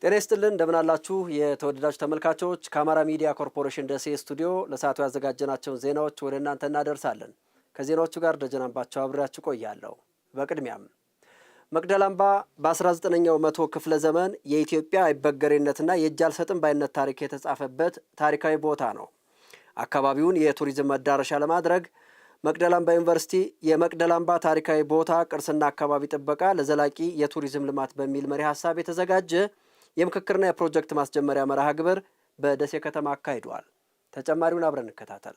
ጤና ይስጥልን እንደምን አላችሁ የተወደዳችሁ ተመልካቾች ከአማራ ሚዲያ ኮርፖሬሽን ደሴ ስቱዲዮ ለሰዓቱ ያዘጋጀናቸውን ዜናዎች ወደ እናንተ እናደርሳለን። ከዜናዎቹ ጋር ደጀናባቸው አብሬያችሁ ቆያለሁ። በቅድሚያም መቅደላ አምባ በ19ኛው መቶ ክፍለ ዘመን የኢትዮጵያ አይበገሬነትና የእጅ አልሰጥም ባይነት ታሪክ የተጻፈበት ታሪካዊ ቦታ ነው። አካባቢውን የቱሪዝም መዳረሻ ለማድረግ መቅደላ አምባ ዩኒቨርሲቲ የመቅደላ አምባ ታሪካዊ ቦታ ቅርስና አካባቢ ጥበቃ ለዘላቂ የቱሪዝም ልማት በሚል መሪ ሐሳብ የተዘጋጀ የምክክርና የፕሮጀክት ማስጀመሪያ መርሃ ግብር በደሴ ከተማ አካሂዷል። ተጨማሪውን አብረን እንከታተል።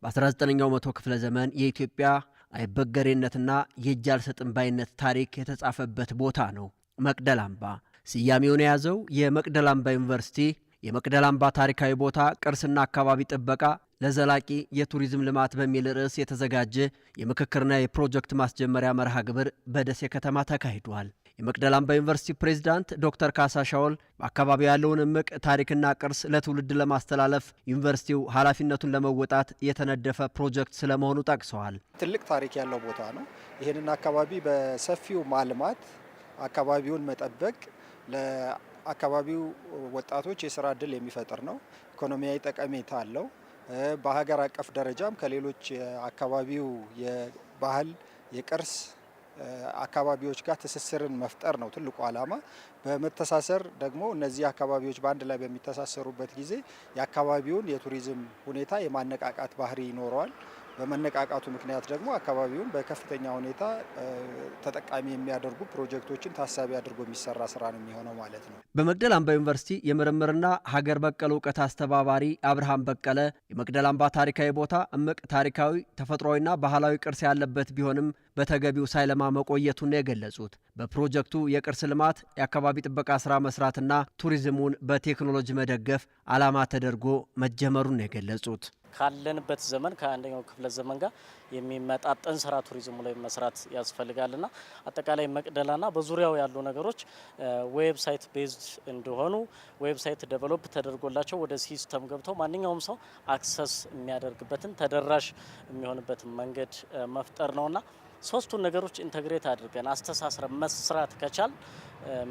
በ19ኛው መቶ ክፍለ ዘመን የኢትዮጵያ አይበገሬነትና የእጅ አልሰጥም ባይነት ታሪክ የተጻፈበት ቦታ ነው መቅደላ አምባ። ስያሜውን የያዘው የመቅደላ አምባ ዩኒቨርሲቲ የመቅደላ አምባ ታሪካዊ ቦታ ቅርስና አካባቢ ጥበቃ ለዘላቂ የቱሪዝም ልማት በሚል ርዕስ የተዘጋጀ የምክክርና የፕሮጀክት ማስጀመሪያ መርሃ ግብር በደሴ ከተማ ተካሂዷል። የመቅደላ አምባ ዩኒቨርሲቲ ፕሬዝዳንት ዶክተር ካሳ ሻውል በአካባቢው ያለውን እምቅ ታሪክና ቅርስ ለትውልድ ለማስተላለፍ ዩኒቨርሲቲው ኃላፊነቱን ለመወጣት የተነደፈ ፕሮጀክት ስለመሆኑ ጠቅሰዋል። ትልቅ ታሪክ ያለው ቦታ ነው። ይህንን አካባቢ በሰፊው ማልማት፣ አካባቢውን መጠበቅ ለአካባቢው ወጣቶች የስራ እድል የሚፈጥር ነው። ኢኮኖሚያዊ ጠቀሜታ አለው። በሀገር አቀፍ ደረጃም ከሌሎች የአካባቢው የባህል የቅርስ አካባቢዎች ጋር ትስስርን መፍጠር ነው ትልቁ ዓላማ። በመተሳሰር ደግሞ እነዚህ አካባቢዎች በአንድ ላይ በሚተሳሰሩበት ጊዜ የአካባቢውን የቱሪዝም ሁኔታ የማነቃቃት ባህሪ ይኖረዋል። በመነቃቃቱ ምክንያት ደግሞ አካባቢውን በከፍተኛ ሁኔታ ተጠቃሚ የሚያደርጉ ፕሮጀክቶችን ታሳቢ አድርጎ የሚሰራ ስራ ነው የሚሆነው ማለት ነው። በመቅደላ አምባ ዩኒቨርሲቲ የምርምርና ሀገር በቀል እውቀት አስተባባሪ አብርሃም በቀለ የመቅደላ አምባ ታሪካዊ ቦታ እምቅ ታሪካዊ ተፈጥሯዊና ባህላዊ ቅርስ ያለበት ቢሆንም በተገቢው ሳይለማ መቆየቱን የገለጹት በፕሮጀክቱ የቅርስ ልማት የአካባቢ ጥበቃ ስራ መስራትና ቱሪዝሙን በቴክኖሎጂ መደገፍ ዓላማ ተደርጎ መጀመሩን የገለጹት ካለንበት ዘመን ከአንደኛው ክፍለ ዘመን ጋር የሚመጣጠን ስራ ቱሪዝሙ ላይ መስራት ያስፈልጋልና አጠቃላይ መቅደላና በዙሪያው ያሉ ነገሮች ዌብሳይት ቤዝድ እንደሆኑ ዌብሳይት ዴቨሎፕ ተደርጎላቸው ወደ ሲስተም ገብተው ማንኛውም ሰው አክሰስ የሚያደርግበትን ተደራሽ የሚሆንበትን መንገድ መፍጠር ነውና ሶስቱን ነገሮች ኢንተግሬት አድርገን አስተሳስረን መስራት ከቻል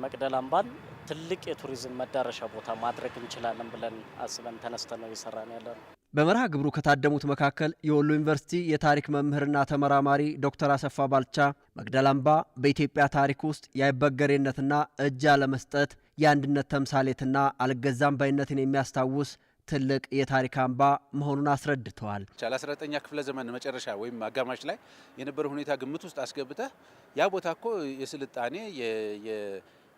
መቅደላ አምባን ትልቅ የቱሪዝም መዳረሻ ቦታ ማድረግ እንችላለን ብለን አስበን ተነስተን ነው እየሰራን ያለነው። በመርሃ ግብሩ ከታደሙት መካከል የወሎ ዩኒቨርሲቲ የታሪክ መምህርና ተመራማሪ ዶክተር አሰፋ ባልቻ መቅደላ አምባ በኢትዮጵያ ታሪክ ውስጥ የአይበገሬነትና እጅ አለመስጠት የአንድነት ተምሳሌትና አልገዛም ባይነትን የሚያስታውስ ትልቅ የታሪክ አምባ መሆኑን አስረድተዋል። 19ኛ ክፍለ ዘመን መጨረሻ ወይም አጋማሽ ላይ የነበረ ሁኔታ ግምት ውስጥ አስገብተህ ያ ቦታ እኮ የስልጣኔ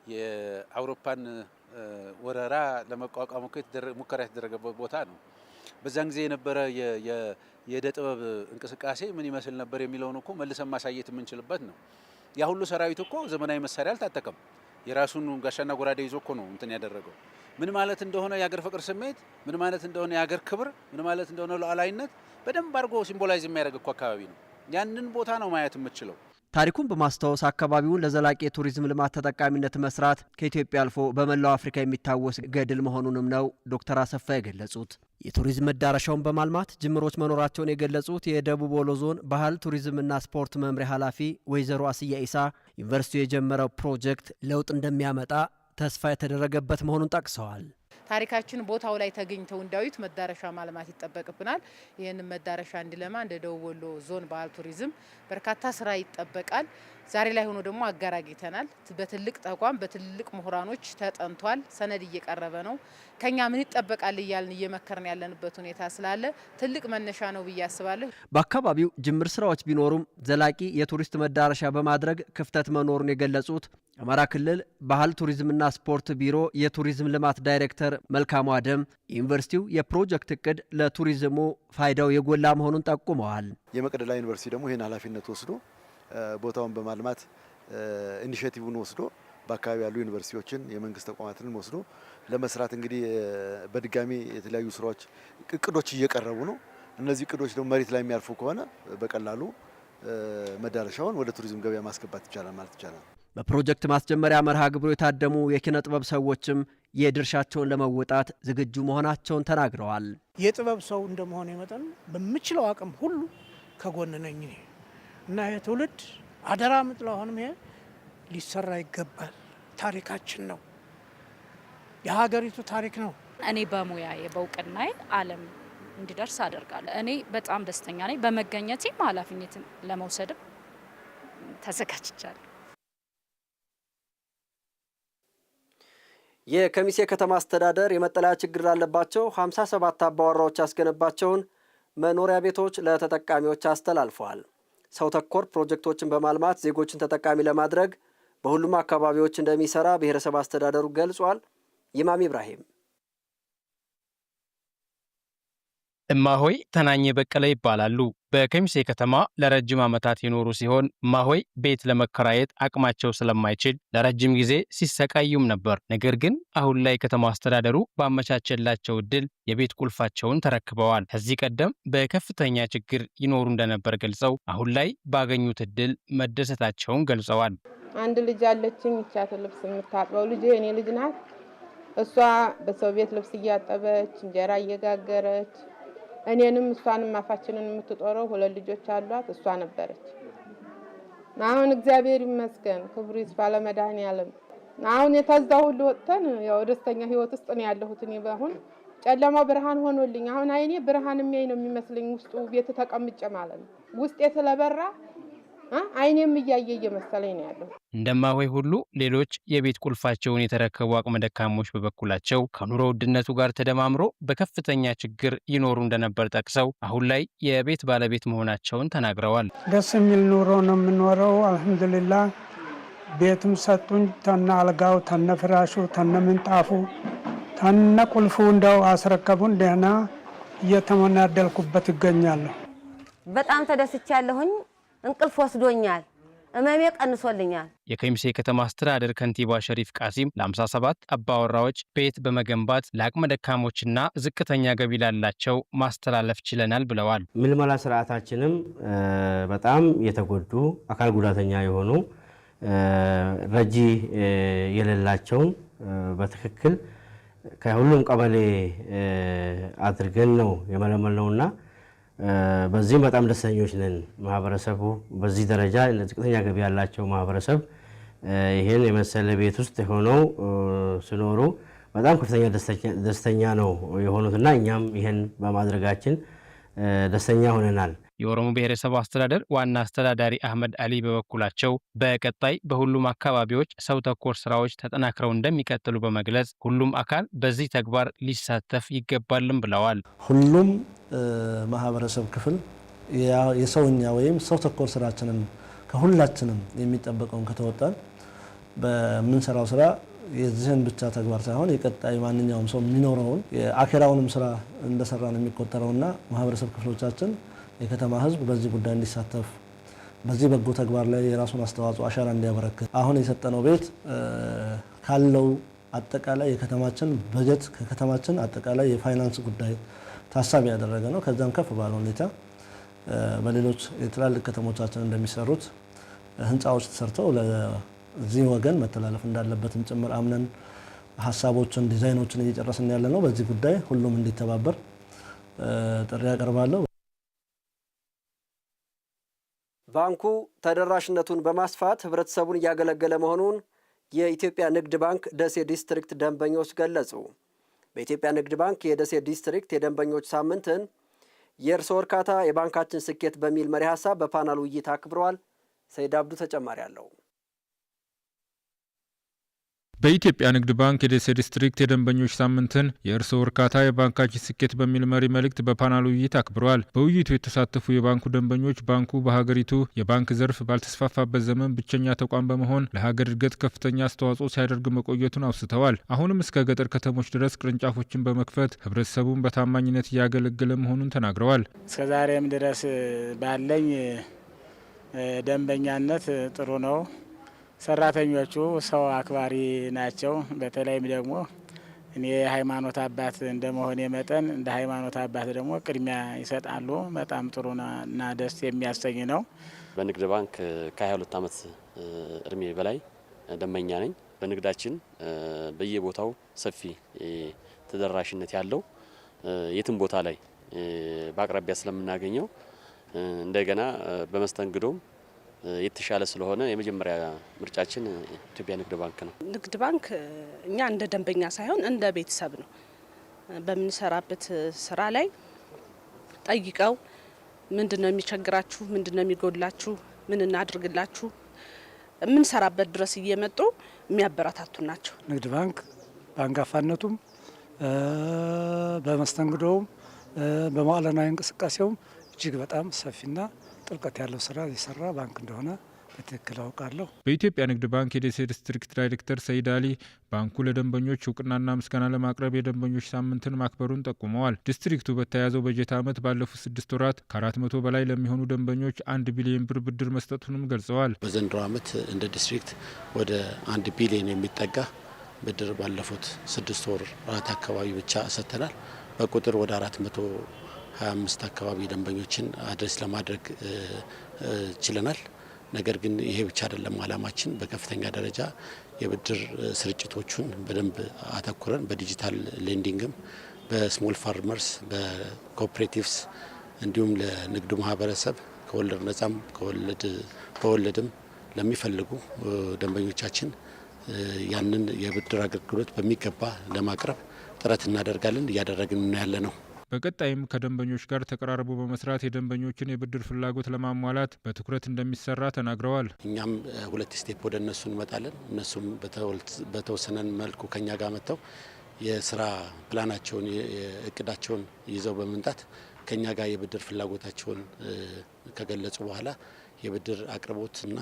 የአውሮፓን ወረራ ለመቋቋም ሙከራ የተደረገበት ቦታ ነው። በዛን ጊዜ የነበረ የእደ ጥበብ እንቅስቃሴ ምን ይመስል ነበር የሚለውን እኮ መልሰን ማሳየት የምንችልበት ነው። ያ ሁሉ ሰራዊት እኮ ዘመናዊ መሳሪያ አልታጠቀም። የራሱን ጋሻና ጎራዴ ይዞ እኮ ነው እንትን ያደረገው። ምን ማለት እንደሆነ የሀገር ፍቅር ስሜት፣ ምን ማለት እንደሆነ የሀገር ክብር፣ ምን ማለት እንደሆነ ሉዓላዊነት በደንብ አድርጎ ሲምቦላይዝ የሚያደርግ እኮ አካባቢ ነው። ያንን ቦታ ነው ማየት የምትችለው። ታሪኩን በማስታወስ አካባቢውን ለዘላቂ የቱሪዝም ልማት ተጠቃሚነት መስራት ከኢትዮጵያ አልፎ በመላው አፍሪካ የሚታወስ ገድል መሆኑንም ነው ዶክተር አሰፋ የገለጹት። የቱሪዝም መዳረሻውን በማልማት ጅምሮች መኖራቸውን የገለጹት የደቡብ ወሎ ዞን ባህል ቱሪዝምና ስፖርት መምሪያ ኃላፊ ወይዘሮ አስያ ኢሳ ዩኒቨርሲቲው የጀመረው ፕሮጀክት ለውጥ እንደሚያመጣ ተስፋ የተደረገበት መሆኑን ጠቅሰዋል። ታሪካችን ቦታው ላይ ተገኝተው እንዳዩት መዳረሻ ማልማት ይጠበቅብናል። ይህንን መዳረሻ እንዲለማ እንደ ደቡብ ወሎ ዞን ባህል ቱሪዝም በርካታ ስራ ይጠበቃል። ዛሬ ላይ ሆኖ ደግሞ አጋር አግኝተናል። በትልቅ ተቋም በትልቅ ምሁራኖች ተጠንቷል። ሰነድ እየቀረበ ነው። ከኛ ምን ይጠበቃል እያልን እየመከርን ያለንበት ሁኔታ ስላለ ትልቅ መነሻ ነው ብዬ አስባለሁ። በአካባቢው ጅምር ስራዎች ቢኖሩም ዘላቂ የቱሪስት መዳረሻ በማድረግ ክፍተት መኖሩን የገለጹት የአማራ ክልል ባህል ቱሪዝምና ስፖርት ቢሮ የቱሪዝም ልማት ዳይሬክተር መልካሙ አደም ዩኒቨርሲቲው የፕሮጀክት እቅድ ለቱሪዝሙ ፋይዳው የጎላ መሆኑን ጠቁመዋል። የመቅደላ ዩኒቨርሲቲ ደግሞ ይህን ኃላፊነት ወስዶ ቦታውን በማልማት ኢኒሼቲቭን ወስዶ በአካባቢ ያሉ ዩኒቨርሲቲዎችን የመንግስት ተቋማትን ወስዶ ለመስራት እንግዲህ በድጋሚ የተለያዩ ስራዎች እቅዶች እየቀረቡ ነው። እነዚህ እቅዶች ደግሞ መሬት ላይ የሚያርፉ ከሆነ በቀላሉ መዳረሻውን ወደ ቱሪዝም ገበያ ማስገባት ይቻላል ማለት ይቻላል። በፕሮጀክት ማስጀመሪያ መርሃ ግብሩ የታደሙ የኪነ ጥበብ ሰዎችም የድርሻቸውን ለመወጣት ዝግጁ መሆናቸውን ተናግረዋል። የጥበብ ሰው እንደመሆነ መጠን በምችለው አቅም ሁሉ ከጎን ነኝ እና የትውልድ አደራ ምጥለው አሁንም ይሄ ሊሰራ ይገባል። ታሪካችን ነው፣ የሀገሪቱ ታሪክ ነው። እኔ በሙያዬ በእውቅናዬ ዓለም እንዲደርስ አደርጋለሁ። እኔ በጣም ደስተኛ ነኝ። በመገኘቴም ኃላፊነትን ለመውሰድም ተዘጋጅቻለሁ። የከሚሴ ከተማ አስተዳደር የመጠለያ ችግር ላለባቸው 57 አባወራዎች ያስገነባቸውን መኖሪያ ቤቶች ለተጠቃሚዎች አስተላልፈዋል። ሰው ተኮር ፕሮጀክቶችን በማልማት ዜጎችን ተጠቃሚ ለማድረግ በሁሉም አካባቢዎች እንደሚሰራ ብሔረሰብ አስተዳደሩ ገልጿል። ኢማም ኢብራሂም እማሆይ ተናኘ በቀለ ይባላሉ። በከሚሴ ከተማ ለረጅም ዓመታት የኖሩ ሲሆን እማሆይ ቤት ለመከራየት አቅማቸው ስለማይችል ለረጅም ጊዜ ሲሰቃዩም ነበር። ነገር ግን አሁን ላይ ከተማ አስተዳደሩ ባመቻቸላቸው እድል የቤት ቁልፋቸውን ተረክበዋል። ከዚህ ቀደም በከፍተኛ ችግር ይኖሩ እንደነበር ገልጸው አሁን ላይ ባገኙት እድል መደሰታቸውን ገልጸዋል። አንድ ልጅ አለችኝ፣ ይቻት ልብስ የምታጥበው ልጅ የኔ ልጅ ናት። እሷ በሰው ቤት ልብስ እያጠበች እንጀራ እየጋገረች እኔንም እሷንም አፋችንን የምትጦረው 2 ልጆች አሏት። እሷ ነበረች። አሁን እግዚአብሔር ይመስገን ክብሩ ይስፋ ለመድኃኔዓለም። አሁን የታዛው ሁሉ ወጥተን ያው ደስተኛ ህይወት ውስጥ ነው ያለሁት። እኔ አሁን ጨለማው ብርሃን ሆኖልኝ አሁን አይኔ ብርሃን የሚያይ ነው የሚመስለኝ። ውስጡ ቤት ተቀምጬ ማለት ነው። ውስጤ ስለበራ አይኔም እያየ እየመሰለኝ ነው ያለው። እንደማሆይ ሁሉ ሌሎች የቤት ቁልፋቸውን የተረከቡ አቅመ ደካሞች በበኩላቸው ከኑሮ ውድነቱ ጋር ተደማምሮ በከፍተኛ ችግር ይኖሩ እንደነበር ጠቅሰው አሁን ላይ የቤት ባለቤት መሆናቸውን ተናግረዋል። ደስ የሚል ኑሮ ነው የምኖረው። አልሐምዱሊላህ ቤትም ሰጡኝ። ተነ አልጋው፣ ተነ ፍራሹ፣ ተነ ምንጣፉ፣ ተነ ቁልፉ እንደው አስረከቡን። ደህና እየተመናደልኩበት ይገኛለሁ። በጣም ተደስቻለሁኝ። እንቅልፍ ወስዶኛል። እመሜ ቀንሶልኛል። የከሚሴ ከተማ አስተዳደር ከንቲባ ሸሪፍ ቃሲም ለ57 አባወራዎች ቤት በመገንባት ለአቅመ ደካሞችና ዝቅተኛ ገቢ ላላቸው ማስተላለፍ ችለናል ብለዋል። ምልመላ ስርዓታችንም በጣም የተጎዱ አካል ጉዳተኛ የሆኑ ረጂ የሌላቸው በትክክል ከሁሉም ቀበሌ አድርገን ነው የመለመልነውና በዚህም በጣም ደስተኞች ነን። ማህበረሰቡ በዚህ ደረጃ ዝቅተኛ ገቢ ያላቸው ማህበረሰብ ይሄን የመሰለ ቤት ውስጥ ሆነው ሲኖሩ በጣም ከፍተኛ ደስተኛ ነው የሆኑትና እኛም ይሄን በማድረጋችን ደስተኛ ሆነናል። የኦሮሞ ብሔረሰብ አስተዳደር ዋና አስተዳዳሪ አህመድ አሊ በበኩላቸው በቀጣይ በሁሉም አካባቢዎች ሰው ተኮር ስራዎች ተጠናክረው እንደሚቀጥሉ በመግለጽ ሁሉም አካል በዚህ ተግባር ሊሳተፍ ይገባልም ብለዋል። ሁሉም ማህበረሰብ ክፍል የሰውኛ ወይም ሰው ተኮር ስራችንን ከሁላችንም የሚጠበቀውን ከተወጣን በምንሰራው ስራ የዚህን ብቻ ተግባር ሳይሆን የቀጣይ ማንኛውም ሰው የሚኖረውን የአኬራውንም ስራ እንደሰራ ነው የሚቆጠረውና ማህበረሰብ ክፍሎቻችን የከተማ ህዝብ በዚህ ጉዳይ እንዲሳተፍ በዚህ በጎ ተግባር ላይ የራሱን አስተዋጽኦ አሻራ እንዲያበረክት አሁን የሰጠነው ቤት ካለው አጠቃላይ የከተማችን በጀት ከከተማችን አጠቃላይ የፋይናንስ ጉዳይ ታሳቢ ያደረገ ነው። ከዛም ከፍ ባለ ሁኔታ በሌሎች የትላልቅ ከተሞቻችን እንደሚሰሩት ህንፃዎች ተሰርተው ለዚህ ወገን መተላለፍ እንዳለበትም ጭምር አምነን ሀሳቦችን ዲዛይኖችን እየጨረስን ያለ ነው። በዚህ ጉዳይ ሁሉም እንዲተባበር ጥሪ ያቀርባለሁ። ባንኩ ተደራሽነቱን በማስፋት ህብረተሰቡን እያገለገለ መሆኑን የኢትዮጵያ ንግድ ባንክ ደሴ ዲስትሪክት ደንበኞች ገለጹ። በኢትዮጵያ ንግድ ባንክ የደሴ ዲስትሪክት የደንበኞች ሳምንትን የእርስዎ እርካታ የባንካችን ስኬት በሚል መሪ ሀሳብ በፓናል ውይይት አክብረዋል። ሰይድ አብዱ ተጨማሪ አለው። በኢትዮጵያ ንግድ ባንክ የደሴ ዲስትሪክት የደንበኞች ሳምንትን የእርስዎ እርካታ የባንካችን ስኬት በሚል መሪ መልእክት በፓናል ውይይት አክብረዋል። በውይይቱ የተሳተፉ የባንኩ ደንበኞች ባንኩ በሀገሪቱ የባንክ ዘርፍ ባልተስፋፋበት ዘመን ብቸኛ ተቋም በመሆን ለሀገር እድገት ከፍተኛ አስተዋጽኦ ሲያደርግ መቆየቱን አውስተዋል። አሁንም እስከ ገጠር ከተሞች ድረስ ቅርንጫፎችን በመክፈት ህብረተሰቡን በታማኝነት እያገለገለ መሆኑን ተናግረዋል። እስከዛሬም ድረስ ባለኝ ደንበኛነት ጥሩ ነው። ሰራተኞቹ ሰው አክባሪ ናቸው። በተለይም ደግሞ እኔ የሃይማኖት አባት እንደመሆኔ መጠን እንደ ሃይማኖት አባት ደግሞ ቅድሚያ ይሰጣሉ። በጣም ጥሩና ደስ የሚያሰኝ ነው። በንግድ ባንክ ከ22 ዓመት እድሜ በላይ ደንበኛ ነኝ። በንግዳችን በየቦታው ሰፊ ተደራሽነት ያለው የትም ቦታ ላይ በአቅራቢያ ስለምናገኘው እንደገና በመስተንግዶም የተሻለ ስለሆነ የመጀመሪያ ምርጫችን ኢትዮጵያ ንግድ ባንክ ነው። ንግድ ባንክ እኛ እንደ ደንበኛ ሳይሆን እንደ ቤተሰብ ነው። በምንሰራበት ስራ ላይ ጠይቀው ምንድነው የሚቸግራችሁ፣ ምንድነው የሚጎድላችሁ፣ ምን እናድርግላችሁ የምንሰራበት ድረስ እየመጡ የሚያበረታቱ ናቸው። ንግድ ባንክ በአንጋፋነቱም በመስተንግዶውም በመዋዕለ ንዋይ እንቅስቃሴውም እጅግ በጣም ሰፊና ጥልቀት ያለው ስራ የሰራ ባንክ እንደሆነ በትክክል አውቃለሁ። በኢትዮጵያ ንግድ ባንክ የደሴ ዲስትሪክት ዳይሬክተር ሰይድ አሊ ባንኩ ለደንበኞች እውቅናና ምስጋና ለማቅረብ የደንበኞች ሳምንትን ማክበሩን ጠቁመዋል። ዲስትሪክቱ በተያዘው በጀት ዓመት ባለፉት 6 ወራት ከ400 በላይ ለሚሆኑ ደንበኞች 1 ቢሊዮን ብር ብድር መስጠቱንም ገልጸዋል። በዘንድሮ ዓመት እንደ ዲስትሪክት ወደ 1 ቢሊዮን የሚጠጋ ብድር ባለፉት 6 ወራት አካባቢ ብቻ ሰጥተናል። በቁጥር ወደ 425 አካባቢ ደንበኞችን አድሬስ ለማድረግ ችለናል። ነገር ግን ይሄ ብቻ አይደለም ዓላማችን። በከፍተኛ ደረጃ የብድር ስርጭቶቹን በደንብ አተኩረን በዲጂታል ሌንዲንግም በስሞል ፋርመርስ በኮኦፕሬቲቭስ እንዲሁም ለንግዱ ማህበረሰብ ከወለድ ነጻም በወለድም ለሚፈልጉ ደንበኞቻችን ያንን የብድር አገልግሎት በሚገባ ለማቅረብ ጥረት እናደርጋለን፣ እያደረግን ያለ ነው። በቀጣይም ከደንበኞች ጋር ተቀራርቦ በመስራት የደንበኞችን የብድር ፍላጎት ለማሟላት በትኩረት እንደሚሰራ ተናግረዋል። እኛም 2 ስቴፕ ወደ እነሱ እንመጣለን። እነሱም በተወሰነን መልኩ ከኛ ጋር መጥተው የስራ ፕላናቸውን እቅዳቸውን ይዘው በመምጣት ከኛ ጋር የብድር ፍላጎታቸውን ከገለጹ በኋላ የብድር አቅርቦትና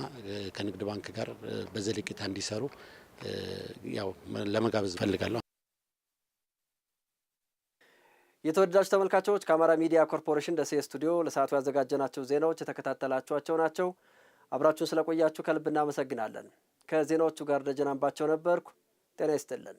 ከንግድ ባንክ ጋር በዘለቄታ እንዲሰሩ ያው ለመጋበዝ ፈልጋለሁ። የተወደዳችሁ ተመልካቾች ከአማራ ሚዲያ ኮርፖሬሽን ደሴ ስቱዲዮ ለሰዓቱ ያዘጋጀናቸው ዜናዎች የተከታተላችኋቸው ናቸው። አብራችሁን ስለቆያችሁ ከልብ እናመሰግናለን። ከዜናዎቹ ጋር ደጀን አምባቸው ነበርኩ። ጤና ይስጥልን።